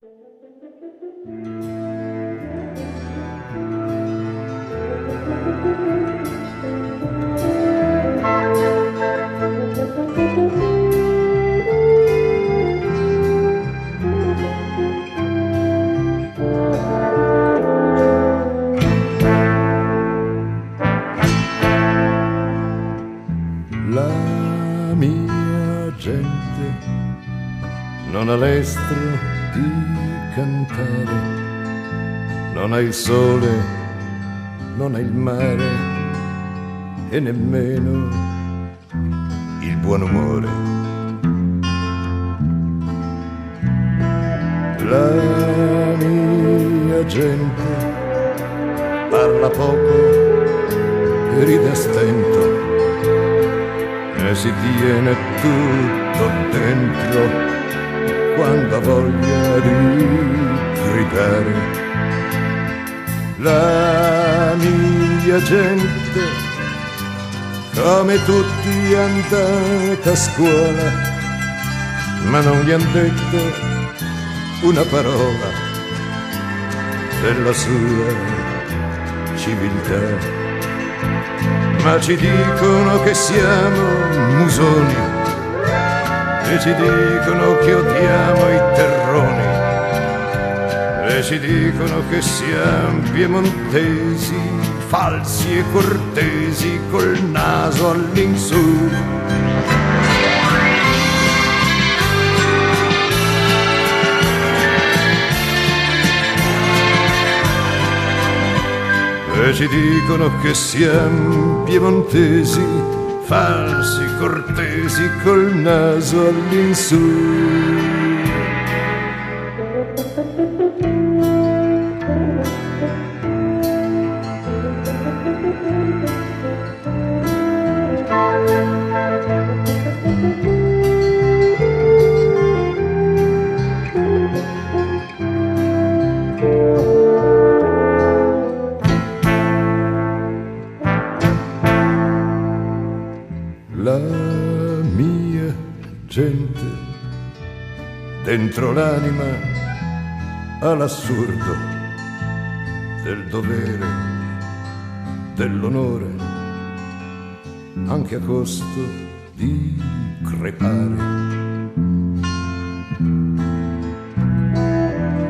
La mia gente non ha l'estro di cantare, non ha il sole, non ha il mare e nemmeno il buon umore. La mia gente parla poco e ride a stento e si tiene tutto dentro quando ha voglia di gridare. La mia gente, come tutti, è andata a scuola, ma non gli han detto una parola della sua civiltà. Ma ci dicono che siamo musoni e ci dicono che odiamo i terroni e ci dicono che siamo piemontesi, falsi e cortesi, col naso all'insù. E ci dicono che siamo piemontesi, falsi, cortesi, col naso all'insù. La mia gente dentro l'anima ha l'assurdo del dovere, dell'onore, anche a costo di crepare.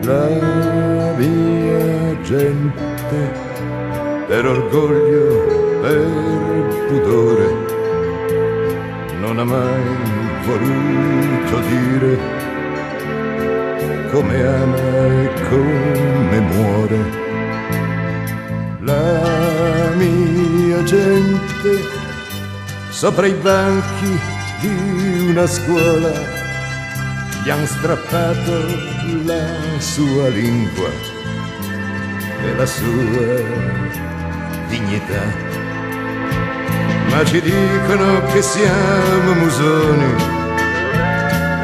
La mia gente per orgoglio, per pudore non ha mai voluto dire come ama e come muore. La mia gente sopra i banchi di una scuola gli han strappato la sua lingua e la sua dignità. Ma ci dicono che siamo musoni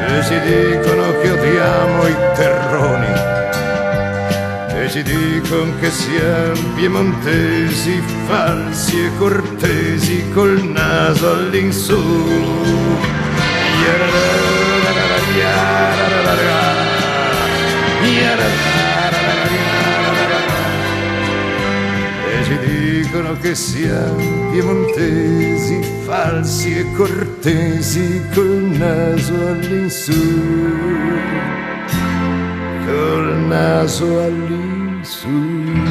e ci dicono che odiamo i terroni e ci dicono che siamo piemontesi, falsi e cortesi, col naso all'insù. Ci dicono che siamo piemontesi, falsi e cortesi, col naso all'insù, col naso all'insù.